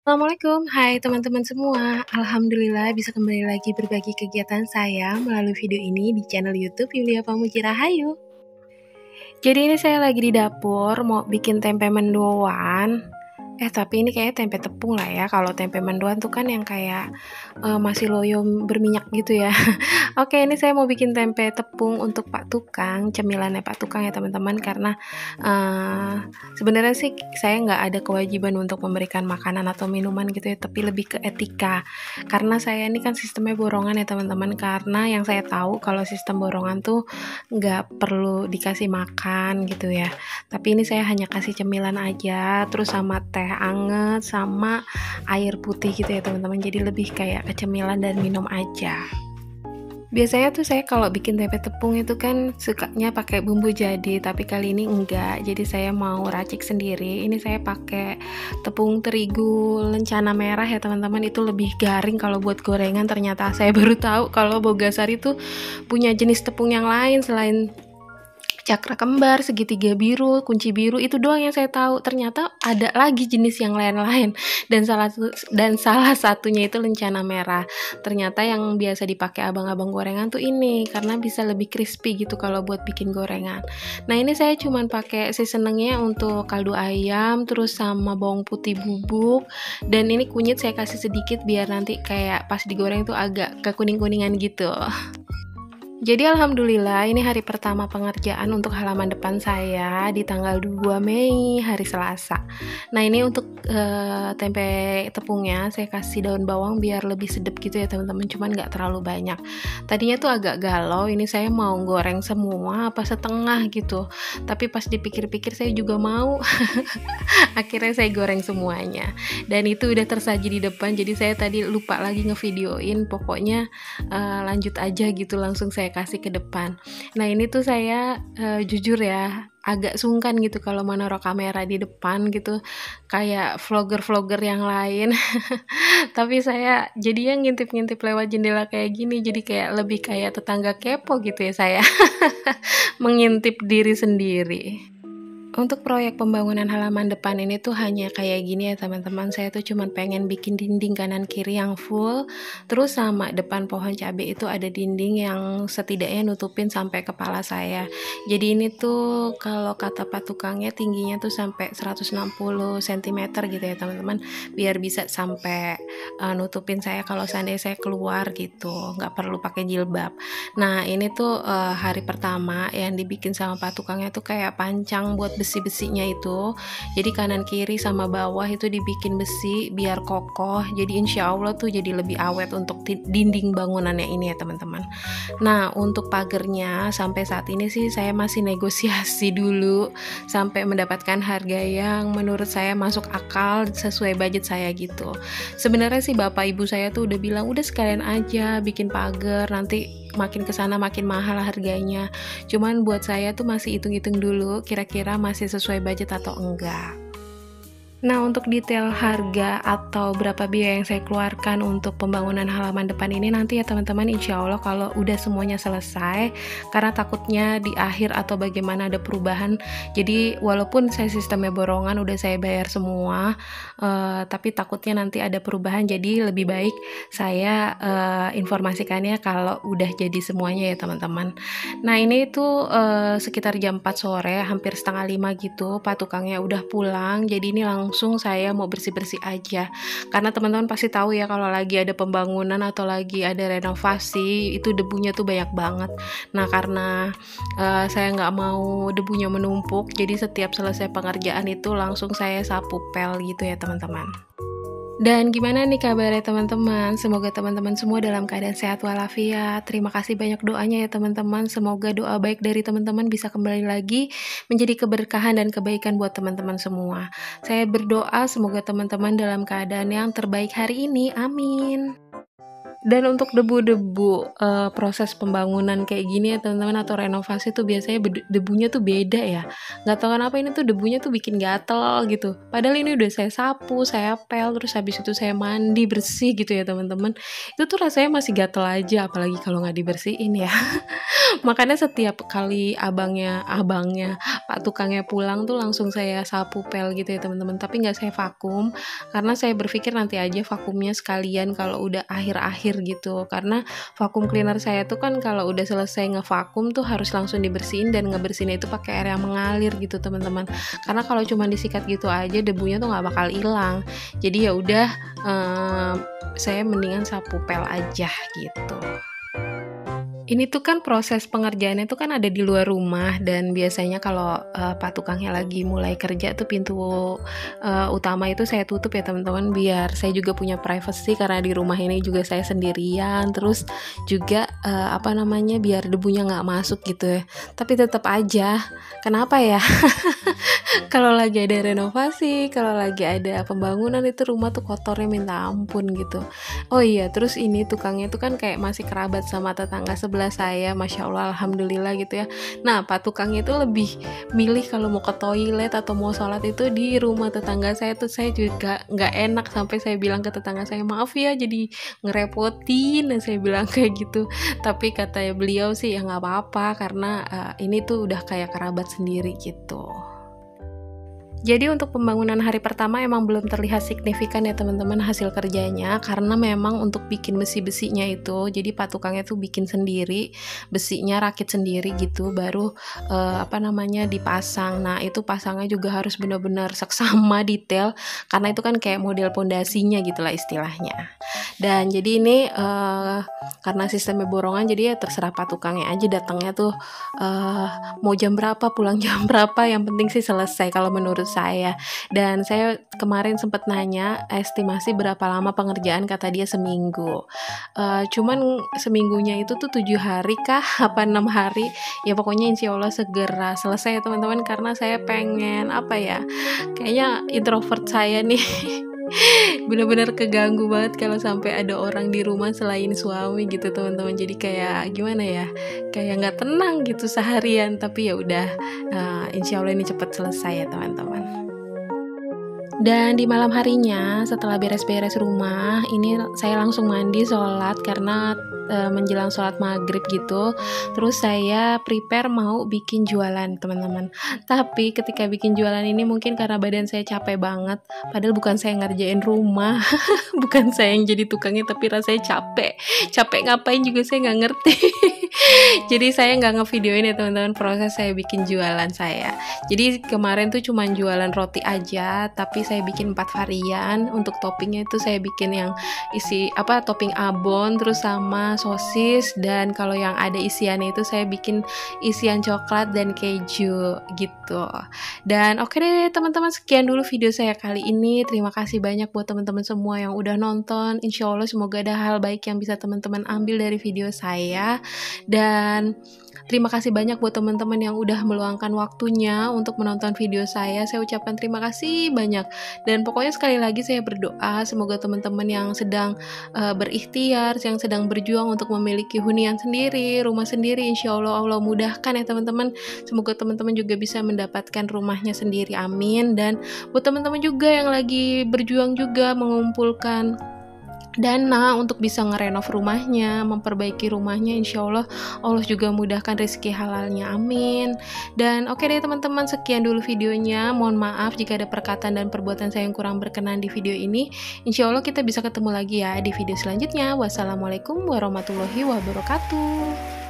Assalamualaikum, hai teman-teman semua. Alhamdulillah bisa kembali lagi berbagi kegiatan saya melalui video ini di channel YouTube Yulia Pamuji Rahayu. Jadi ini saya lagi di dapur mau bikin tempe mendoan. Tapi ini kayaknya tempe tepung lah ya. Kalau tempe mendoan tuh kan yang kayak masih loyo berminyak gitu ya. Oke, ini saya mau bikin tempe tepung untuk Pak Tukang, cemilannya Pak Tukang ya teman-teman. Karena sebenarnya sih saya nggak ada kewajiban untuk memberikan makanan atau minuman gitu ya, tapi lebih ke etika. Karena saya ini kan sistemnya borongan ya teman-teman. Karena yang saya tahu kalau sistem borongan tuh nggak perlu dikasih makan gitu ya. Tapi ini saya hanya kasih cemilan aja, terus sama teh anget sama air putih gitu ya teman-teman. Jadi lebih kayak kecemilan dan minum aja. Biasanya tuh saya kalau bikin tempe tepung itu kan sukanya pakai bumbu jadi, tapi kali ini enggak. Jadi saya mau racik sendiri. Ini saya pakai tepung terigu lencana merah ya teman-teman. Itu lebih garing kalau buat gorengan. Ternyata saya baru tahu kalau Bogasari itu punya jenis tepung yang lain selain cakra kembar, segitiga biru, kunci biru, itu doang yang saya tahu. Ternyata ada lagi jenis yang lain-lain dan salah satunya itu lencana merah. Ternyata yang biasa dipakai abang-abang gorengan tuh ini karena bisa lebih crispy gitu kalau buat bikin gorengan. Nah, ini saya cuman pakai seasoningnya untuk kaldu ayam terus sama bawang putih bubuk, dan ini kunyit saya kasih sedikit biar nanti kayak pas digoreng tuh agak kekuning-kuningan gitu. Jadi alhamdulillah ini hari pertama pengerjaan untuk halaman depan saya di tanggal 2 Mei hari Selasa. Nah, ini untuk tempe tepungnya saya kasih daun bawang biar lebih sedap gitu ya teman-teman, cuman nggak terlalu banyak. Tadinya tuh agak galau, ini saya mau goreng semua apa setengah gitu. Tapi pas dipikir-pikir saya juga mau. Akhirnya saya goreng semuanya. Dan itu udah tersaji di depan, jadi saya tadi lupa lagi ngevideoin. Pokoknya lanjut aja gitu, langsung saya kasih ke depan. Nah, ini tuh saya jujur ya agak sungkan gitu kalau menaruh kamera di depan gitu kayak vlogger-vlogger yang lain. Tapi saya jadinya ngintip-ngintip lewat jendela kayak gini, jadi kayak lebih kayak tetangga kepo gitu ya saya. Mengintip diri sendiri. Untuk proyek pembangunan halaman depan ini tuh hanya kayak gini ya teman-teman. Saya tuh cuman pengen bikin dinding kanan kiri yang full. Terus sama depan pohon cabai itu ada dinding yang setidaknya nutupin sampai kepala saya. Jadi ini tuh kalau kata Pak Tukangnya tingginya tuh sampai 160 cm gitu ya teman-teman. Biar bisa sampai nutupin saya kalau seandainya saya keluar gitu. Nggak perlu pakai jilbab. Nah, ini tuh hari pertama yang dibikin sama Pak Tukangnya tuh kayak pancang buat besi-besinya itu. Jadi kanan kiri sama bawah itu dibikin besi biar kokoh. Jadi insya Allah tuh jadi lebih awet untuk dinding bangunannya ini ya teman-teman. Nah, untuk pagernya sampai saat ini sih saya masih negosiasi dulu sampai mendapatkan harga yang menurut saya masuk akal sesuai budget saya gitu. Sebenarnya sih bapak ibu saya tuh udah bilang udah sekalian aja bikin pagar, nanti makin kesana makin mahal harganya. Cuman buat saya tuh masih hitung-hitung dulu kira-kira masih sesuai budget atau enggak. Nah, untuk detail harga atau berapa biaya yang saya keluarkan untuk pembangunan halaman depan ini nanti ya teman-teman, insya Allah kalau udah semuanya selesai, karena takutnya di akhir atau bagaimana ada perubahan. Jadi walaupun saya sistemnya borongan udah saya bayar semua, tapi takutnya nanti ada perubahan, jadi lebih baik saya informasikannya kalau udah jadi semuanya ya teman-teman. Nah, ini tuh sekitar jam 4 sore, hampir setengah 5 gitu, Pak Tukangnya udah pulang, jadi ini langsung saya mau bersih-bersih aja. Karena teman-teman pasti tahu ya kalau lagi ada pembangunan atau lagi ada renovasi, itu debunya tuh banyak banget. Nah, karena saya nggak mau debunya menumpuk, jadi setiap selesai pengerjaan itu langsung saya sapu pel gitu ya teman-teman. Dan gimana nih kabarnya teman-teman? Semoga teman-teman semua dalam keadaan sehat walafiat. Terima kasih banyak doanya ya teman-teman. Semoga doa baik dari teman-teman bisa kembali lagi menjadi keberkahan dan kebaikan buat teman-teman semua. Saya berdoa semoga teman-teman dalam keadaan yang terbaik hari ini. Amin. Dan untuk debu-debu proses pembangunan kayak gini ya teman-teman, atau renovasi tuh biasanya debunya tuh beda ya. Nggak tahu kenapa ini tuh debunya tuh bikin gatel gitu. Padahal ini udah saya sapu, saya pel, terus habis itu saya mandi bersih gitu ya teman-teman. Itu tuh rasanya masih gatel aja, apalagi kalau nggak dibersihin ya. Makanya setiap kali abangnya Pak tukangnya pulang tuh langsung saya sapu pel gitu ya teman-teman, tapi nggak saya vakum karena saya berpikir nanti aja vakumnya sekalian kalau udah akhir-akhir gitu, karena vakum cleaner saya tuh kan kalau udah selesai ngevakum tuh harus langsung dibersihin, dan ngebersihin itu pakai air yang mengalir gitu teman-teman, karena kalau cuma disikat gitu aja debunya tuh nggak bakal hilang. Jadi ya udah, saya mendingan sapu pel aja gitu. Ini tuh kan proses pengerjaannya tuh kan ada di luar rumah, dan biasanya kalau Pak tukangnya lagi mulai kerja tuh pintu utama itu saya tutup ya teman-teman, biar saya juga punya privacy, karena di rumah ini juga saya sendirian, terus juga biar debunya nggak masuk gitu ya. Tapi tetap aja, kenapa ya? Kalau lagi ada renovasi, kalau lagi ada pembangunan itu rumah tuh kotornya minta ampun gitu. Oh iya, terus ini tukangnya tuh kan kayak masih kerabat sama tetangga sebelah saya, Masya Allah, Alhamdulillah gitu ya. Nah, Pak tukangnya itu lebih milih kalau mau ke toilet atau mau sholat itu di rumah tetangga saya tuh. Saya juga nggak enak, sampai saya bilang ke tetangga saya, maaf ya jadi ngerepotin, dan saya bilang kayak gitu. Tapi kata beliau sih ya nggak apa-apa, karena ini tuh udah kayak kerabat sendiri gitu. Jadi untuk pembangunan hari pertama emang belum terlihat signifikan ya teman-teman hasil kerjanya, karena memang untuk bikin besi-besinya itu, jadi Pak tukangnya tuh bikin sendiri, besinya rakit sendiri gitu, baru dipasang. Nah itu pasangnya juga harus benar-benar seksama detail, karena itu kan kayak model pondasinya gitulah istilahnya. Dan jadi ini karena sistemnya borongan, jadi ya terserah Pak tukangnya aja datangnya tuh mau jam berapa, pulang jam berapa, yang penting sih selesai kalau menurut saya. Dan saya kemarin sempat nanya estimasi berapa lama pengerjaan, kata dia seminggu. Cuman seminggunya itu tuh 7 hari kah apa 6 hari, ya pokoknya insya Allah segera selesai ya teman-teman, karena saya pengen kayaknya introvert saya nih bener-bener keganggu banget kalau sampai ada orang di rumah selain suami gitu teman-teman. Jadi kayak gimana ya, kayak nggak tenang gitu seharian. Tapi ya udah, insya Allah ini cepat selesai ya teman-teman. Dan di malam harinya setelah beres-beres rumah, ini saya langsung mandi, sholat, karena menjelang sholat maghrib gitu. Terus saya prepare mau bikin jualan teman-teman. Tapi ketika bikin jualan ini mungkin karena badan saya capek banget, padahal bukan saya ngerjain rumah bukan saya yang jadi tukangnya, tapi rasanya capek ngapain juga saya nggak ngerti jadi saya nggak ngevideoin ya teman-teman proses saya bikin jualan saya. Jadi kemarin tuh cuman jualan roti aja, tapi saya bikin 4 varian. Untuk toppingnya itu saya bikin yang isi topping abon, terus sama sosis, dan kalau yang ada isiannya itu saya bikin isian coklat dan keju gitu. Dan oke deh teman-teman, sekian dulu video saya kali ini. Terima kasih banyak buat teman-teman semua yang udah nonton. Insya Allah semoga ada hal baik yang bisa teman-teman ambil dari video saya. Dan terima kasih banyak buat teman-teman yang udah meluangkan waktunya untuk menonton video saya. Saya ucapkan terima kasih banyak. Dan pokoknya sekali lagi saya berdoa semoga teman-teman yang sedang berikhtiar, yang sedang berjuang untuk memiliki hunian sendiri, rumah sendiri, insya Allah Allah mudahkan ya teman-teman. Semoga teman-teman juga bisa mendapatkan rumahnya sendiri, amin. Dan buat teman-teman juga yang lagi berjuang juga mengumpulkan dana untuk bisa ngerenov rumahnya, memperbaiki rumahnya, insya Allah Allah juga mudahkan rezeki halalnya, amin. Dan oke deh teman-teman, sekian dulu videonya. Mohon maaf jika ada perkataan dan perbuatan saya yang kurang berkenan di video ini. Insya Allah kita bisa ketemu lagi ya di video selanjutnya. Wassalamualaikum warahmatullahi wabarakatuh.